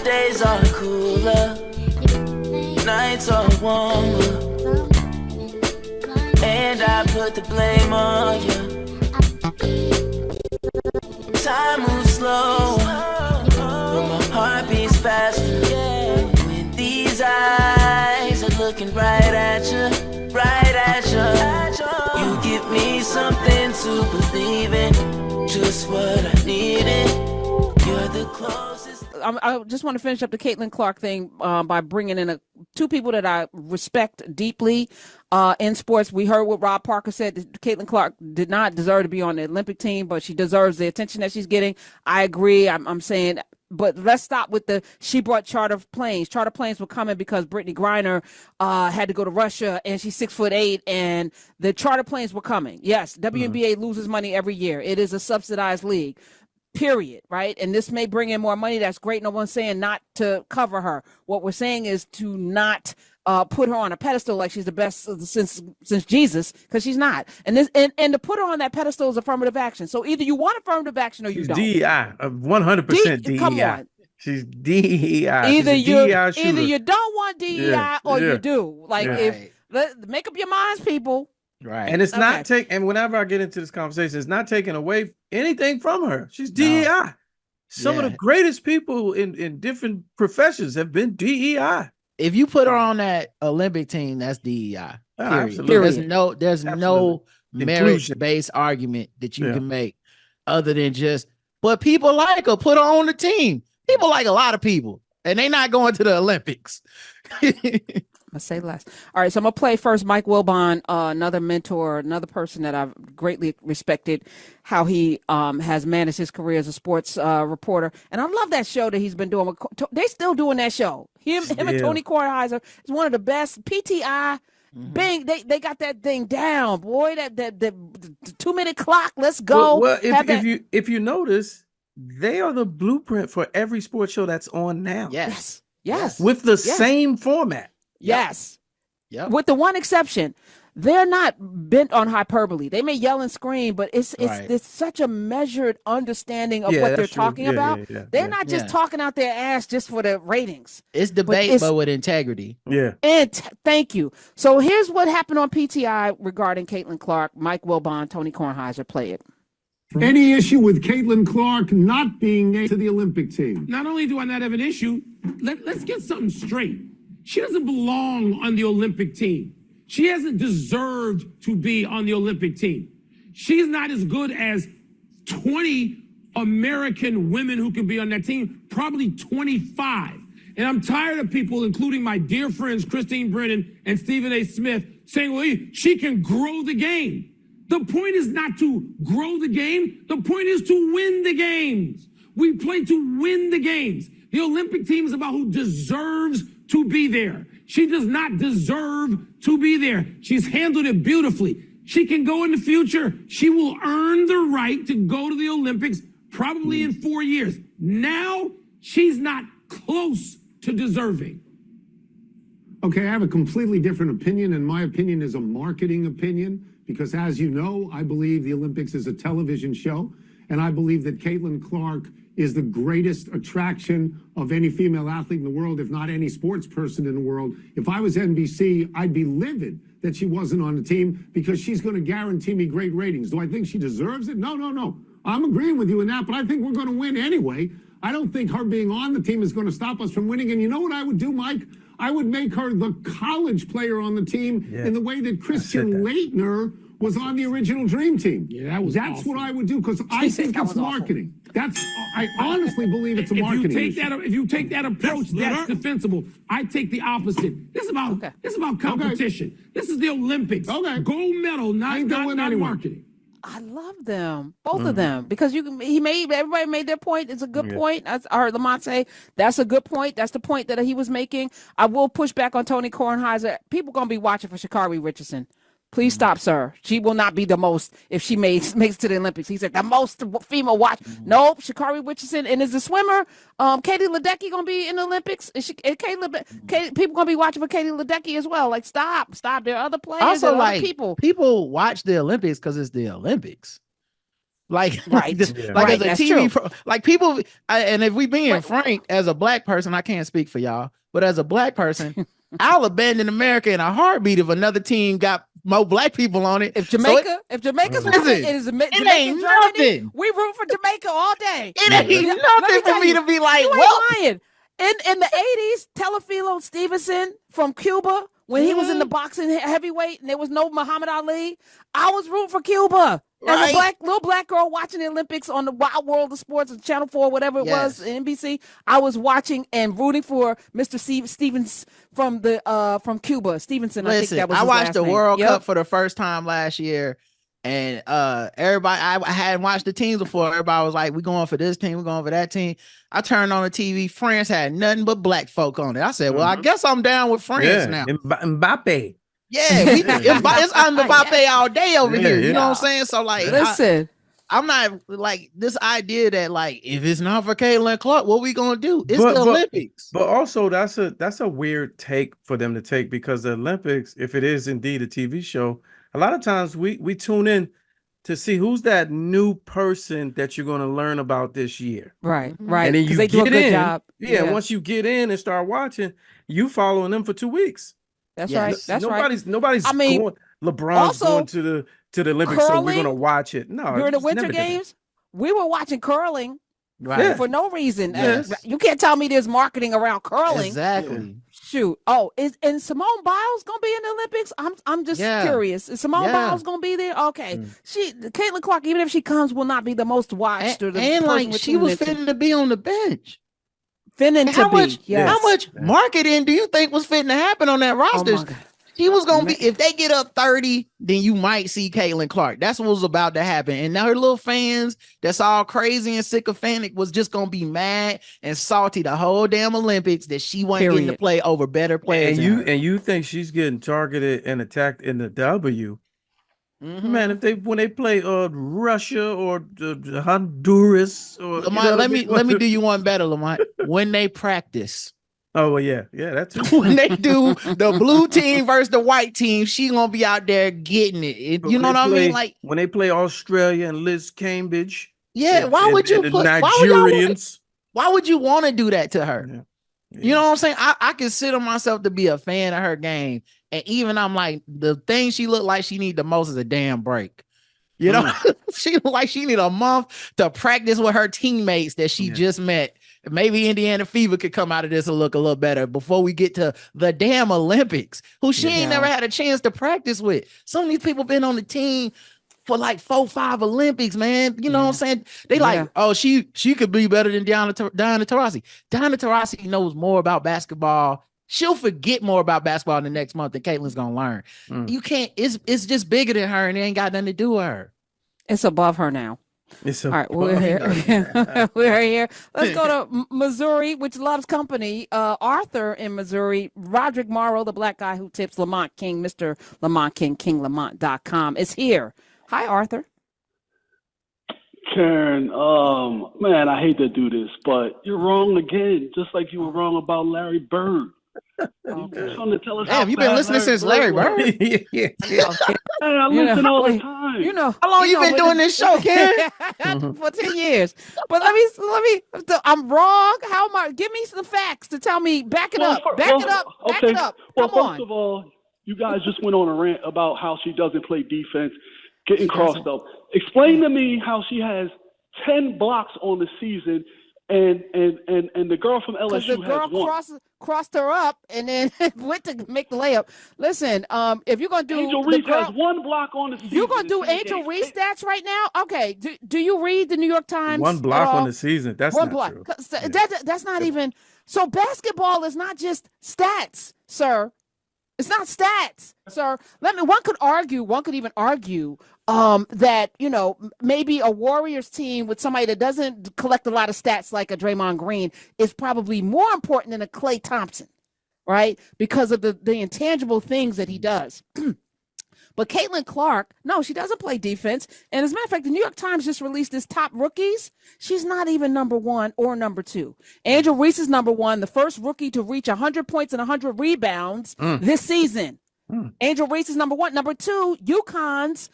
days are cooler, nights are warmer, and I put the blame on you. Time moves slow, but my heart beats faster. When these eyes are looking right at you, you give me something to believe in, just what I needed. You're the closest. I just want to finish up the Caitlyn Clark thing by bringing in two people that I respect deeply in sports. We heard what Rob Parker said. Caitlyn Clark did not deserve to be on the Olympic team, but she deserves the attention that she's getting. I agree. I'm saying, but let's stop with she brought charter planes. Charter planes were coming because Brittany Griner had to go to Russia, and she's 6'8", and the charter planes were coming. Yes, WNBA loses money every year. It is a subsidized league. Period, right? And this may bring in more money. That's great. No one's saying not to cover her. What we're saying is to not put her on a pedestal like she's the best since Jesus, because she's not. And to put her on that pedestal is affirmative action. So either you want affirmative action or you don't. DEI, 100% DEI. Come on. She's DEI. Either you don't want DEI or you do. Like make up your minds, people. Right. And it's not taking, and whenever I get into this conversation, it's not taking away anything from her. She's DEI. Some of the greatest people in different professions have been DEI. If you put her on that Olympic team, that's DEI. Absolutely. There's no merit-based argument that you can make other than just, but people like her, put her on the team. People like a lot of people, and they not going to the Olympics. Let's say less. All right, so I'm gonna play first Mike Wilbon, another mentor, another person that I've greatly respected, how he has managed his career as a sports reporter, and I love that show that he's been doing. They still doing that show. Him and Tony Kornheiser is one of the best. PTI, bang, they got that thing down, boy. That 2-minute clock. Let's go. Well, if you notice, they are the blueprint for every sports show that's on now. Yes. With the same format. Yes. Yep. With the one exception, they're not bent on hyperbole. They may yell and scream, but it's such a measured understanding of what they're talking about. They're not just talking out their ass just for the ratings. It's debate, but with integrity. Yeah. And thank you. So here's what happened on PTI regarding Caitlyn Clark. Mike Wilbon, Tony Kornheiser, play it. Any issue with Caitlyn Clark not being named to the Olympic team? Not only do I not have an issue, let's get something straight. She doesn't belong on the Olympic team. She hasn't deserved to be on the Olympic team. She's not as good as 20 American women who can be on that team, probably 25. And I'm tired of people, including my dear friends Christine Brennan and Stephen A. Smith, saying, well, she can grow the game. The point is not to grow the game. The point is to win the games. We play to win the games. The Olympic team is about who deserves to be there. She does not deserve to be there. She's handled it beautifully. She can go in the future. She will earn the right to go to the Olympics probably in 4 years. Now, she's not close to deserving. Okay, I have a completely different opinion, and my opinion is a marketing opinion, because as you know, I believe the Olympics is a television show, and I believe that Caitlyn Clark is the greatest attraction of any female athlete in the world, if not any sports person in the world. If I was NBC, I'd be livid that she wasn't on the team, because she's going to guarantee me great ratings. Do I think she deserves it? No. I'm agreeing with you in that, but I think we're going to win anyway. I don't think her being on the team is going to stop us from winning. And you know what I would do, Mike? I would make her the college player on the team in the way that Christian Laettner was on the original Dream Team. Yeah, that's what I would do, because I think it's marketing. I honestly believe it's a marketing issue. If you take that approach, that's defensible. I take the opposite. This is about competition. This is the Olympics. Gold medal, not marketing. I love them, both of them, because everybody made their point. It's a good point. I heard Lamont say that's a good point. That's the point that he was making. I will push back on Tony Kornheiser. People gonna be watching for Sha'Carri Richardson. Please stop, sir. She will not be the most if she makes to the Olympics. He said the most female watch. Nope, Sha'Carri Richardson. And as a swimmer, Katie Ledecky gonna be in the Olympics. People gonna be watching for Katie Ledecky as well. Like, stop. There are other players. Also, like, other people watch the Olympics because it's the Olympics. Like, Right. as a that's TV, true. like people, and if we being frank, as a black person, I can't speak for y'all, but as a black person, I'll abandon America in a heartbeat if another team got more black people on it. If Jamaica's winning, it is Jamaica, ain't Germany. nothing. We root for Jamaica all day. It ain't nothing for me to be like, you well, ain't lying. In the 80s, Telefilo Stevenson from Cuba, when he was in the boxing heavyweight and there was no Muhammad Ali, I was rooting for Cuba. As a little black girl watching the Olympics on the Wild World of Sports on Channel 4, whatever it was, NBC, I was watching and rooting for Mr. Stevens from Cuba. Stevenson, listen, I think that was I his watched last the name. World Cup for the first time last year, and everybody, I hadn't watched the teams before. Everybody was like, "We're going for this team, we're going for that team." I turned on the TV. France had nothing but black folk on it. I said, "Well, I guess I'm down with France now." Mbappe. Yeah, it's Mbappe all day over here. You know what I'm saying? So like, listen, I'm not like this idea that like if it's not for Caitlyn Clark, what we gonna do? It's the Olympics. But also that's a weird take for them to take, because the Olympics, if it is indeed a TV show, a lot of times we tune in to see who's that new person that you're going to learn about this year. Right. And then you they do a get good in. job. Yeah, once you get in and start watching, you following them for 2 weeks. That's right. That's nobody's going. LeBron's going to the Olympics, so we're going to watch it. No, during the Winter Games, we were watching curling for no reason. Yes. You can't tell me there's marketing around curling. Exactly. Shoot. Oh, and Simone Biles gonna be in the Olympics? I'm just curious. Is Simone Biles gonna be there? Okay. Caitlyn Clark, even if she comes, will not be the most watched and like she was fitting to be on the bench. How much marketing do you think was fitting to happen on that roster? She was gonna be, if they get up 30, then you might see Caitlyn Clark. That's what was about to happen. And now her little fans that's all crazy and sycophantic was just gonna be mad and salty the whole damn Olympics that she wasn't getting to play over better players. And you think she's getting targeted and attacked in the W? Man, when they play Russia or Honduras or Lamont, let me do you one better, Lamont. When they practice. Oh well, yeah, that's when they do the blue team versus the white team, she gonna be out there getting it. You know what I mean? Like when they play Australia and Liz Cambridge. Yeah, why would you put Nigerians? Why would you want to do that to her? Yeah. You know what I'm saying? I consider myself to be a fan of her game, and even I'm like, the thing she looked like she need the most is a damn break. You know, she looked like she need a month to practice with her teammates that she just met. Maybe Indiana Fever could come out of this and look a little better before we get to the damn Olympics, who she ain't never had a chance to practice with. Some of these people been on the team for like 4-5 Olympics, man. You know what I'm saying? They like, oh, she could be better than Diana Taurasi. Diana Taurasi knows more about basketball. She'll forget more about basketball in the next month than Caitlyn's gonna learn. You can't. It's just bigger than her, and it ain't got nothing to do with her. It's above her now. All right, we're here. We're here. Let's go to Missouri, which loves company. Arthur in Missouri. Roderick Morrow, the black guy who tips Lamont King, Mr. Lamont King, KingLamont.com, is here. Hi, Arthur. Karen, man, I hate to do this, but you're wrong again, just like you were wrong about Larry Bird. Damn, you've been listening since Larry Bird. I listen all the time. You know how long you been doing this show, Karen? For 10 years. But let me. I'm wrong. How am I? Give me some facts to tell me. Back it up. Back it up. Well, first of all, you guys just went on a rant about how she doesn't play defense, getting crossed up. Explain to me how she has 10 blocks on the season. And the girl from LSU has one. Crossed her up and then went to make the layup. Listen, if you're gonna do Angel Reese has one block on the season. You're gonna do Angel Reese stats right now? Okay. Do you read the New York Times? One block on the season. That's one block. True. That's not even. So basketball is not just stats, sir. It's not stats, sir. One could even argue that, maybe a Warriors team with somebody that doesn't collect a lot of stats like a Draymond Green is probably more important than a Klay Thompson, right? Because of the intangible things that he does. But Caitlyn Clark, no, she doesn't play defense. And as a matter of fact, the New York Times just released his top rookies. She's not even number 1 or number 2. Angel Reese is number 1, the first rookie to reach 100 points and 100 rebounds this season. Angel Reese is number 1. Number 2, UConn's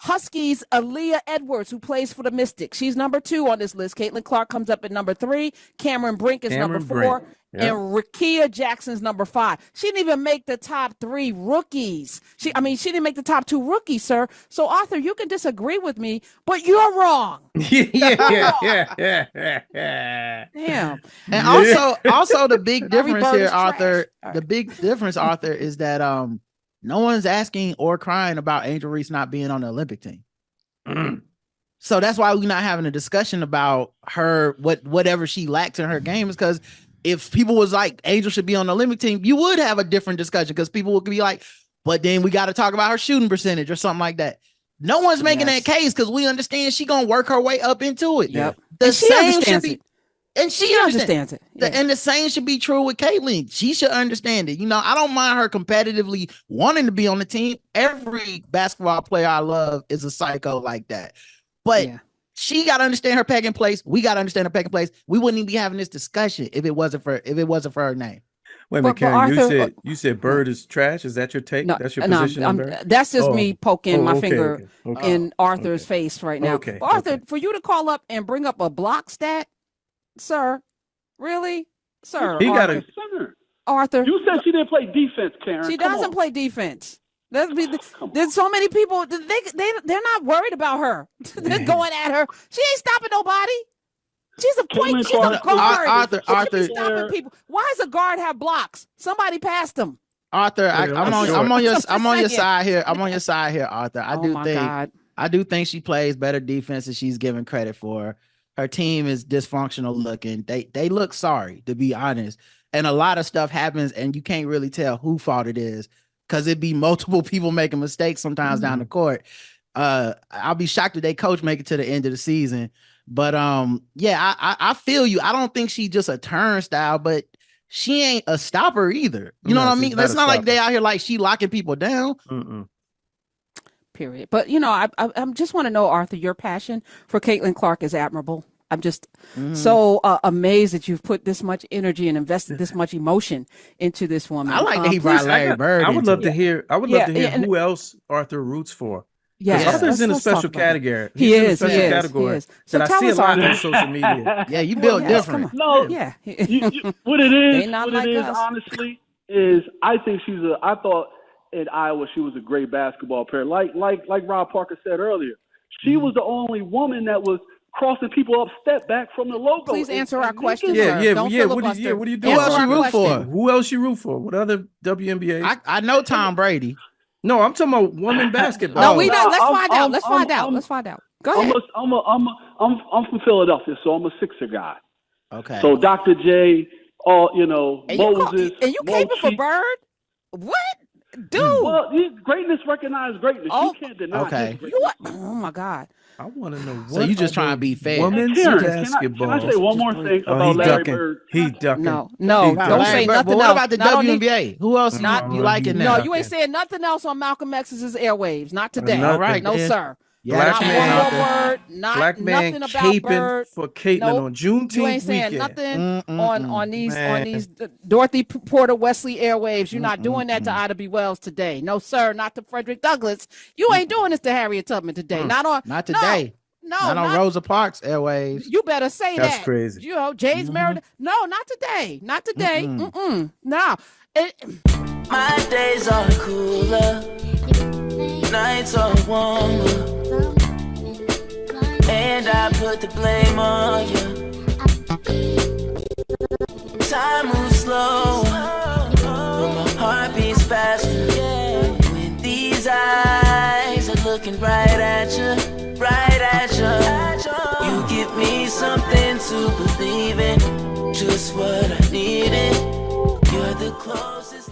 Huskies, Aaliyah Edwards, who plays for the Mystics. She's number 2 on this list. Caitlyn Clark comes up at number 3. Cameron Brink is number 4. Yep. And Rakia Jackson's number 5. She didn't even make the top 3 rookies. She didn't make the top 2 rookies, sir. So, Arthur, you can disagree with me, but you're wrong. Yeah. Damn. And also the big difference here, Arthur. Right. The big difference, Arthur, is that no one's asking or crying about Angel Reese not being on the Olympic team. So that's why we're not having a discussion about her, whatever she lacks in her game, is because if people was like Angel should be on the Olympic team, you would have a different discussion, because people would be like, but then we got to talk about her shooting percentage or something like that. No one's making that case, because we understand she gonna work her way up into it. Yep. The same should be, it. and she understands it. Yeah. And the same should be true with Caitlyn. She should understand it. I don't mind her competitively wanting to be on the team. Every basketball player I love is a psycho like that. But she got to understand her pecking place. We got to understand her pecking place. We wouldn't even be having this discussion if it wasn't for her name. Wait a minute, Karen, you said Bird is trash. Is that your take? No, that's your position on Bird? That's just me poking my finger okay. in Arthur's face right now. Okay. Arthur, for you to call up and bring up a block stat, sir, really? Sir, He got a Arthur. You said she didn't play defense, Karen. She Come doesn't on. play defense. There's so many people. They're not worried about her. They're going at her. She ain't stopping nobody. She's a point. She's a guard. Arthur, stopping people. Why does a guard have blocks? Somebody passed them. Arthur, I'm on your side here. I'm on your side here, Arthur. I do think she plays better defense than she's given credit for. Her team is dysfunctional looking. They look sorry, to be honest. And a lot of stuff happens, and you can't really tell who fault it is, because it'd be multiple people making mistakes sometimes down the court. I'll be shocked if they coach make it to the end of the season. But I feel you. I don't think she's just a turnstile, but she ain't a stopper either. You know what I mean? It's not like they out here like she locking people down. Period. But I just want to know, Arthur, your passion for Caitlyn Clark is admirable. I'm just so amazed that you've put this much energy and invested this much emotion into this woman. I like that he brought Larry Bird. I would love to hear. Who else Arthur roots for. Yeah, Arthur's in a special category. He is. So I see a lot on social media. Yeah, you built different. No, yeah. What it is, us. honestly, is I think I thought in Iowa she was a great basketball player. Like Rob Parker said earlier, she was the only woman that was crossing people up step back from the logo. Please answer our question. Yeah. What are you doing? Who else you root for? Who else you root for? What other WNBA? I know Tom Brady. No, I'm talking about women basketball. No, we don't. Let's find out. Go ahead. I'm from Philadelphia, so I'm a Sixer guy. Okay. So Dr. J, Moses. And you came for Bird? What? Dude. Well, greatness recognizes greatness. You can't deny greatness. Oh my God. I want to know what. So you just trying to be fair. Women's basketball. Can I say one more thing about Larry Bird? He ducking. No, don't say nothing else. What about the WNBA? Who else you like in there? No, you ain't saying nothing else on Malcolm X's airwaves. Not today. All right. No, sir. Yeah, Black man, not one more word. Not man nothing about caping Bird. for Caitlyn on Juneteenth You ain't saying weekend. nothing on these Dorothy Porter Wesley airwaves. You're not doing that to Ida B. Wells today. No, sir. Not to Frederick Douglass. You ain't doing this to Harriet Tubman today. Not today. No, not on Rosa Parks airwaves. You better say that. That's crazy. James Meredith. No, not today. Not today. No. My days are cooler, nights are warmer, and I put the blame on you. Time moves slow, but my heart beats faster. When these eyes are looking right at you. You give me something to believe in, just what I needed. You're the closest.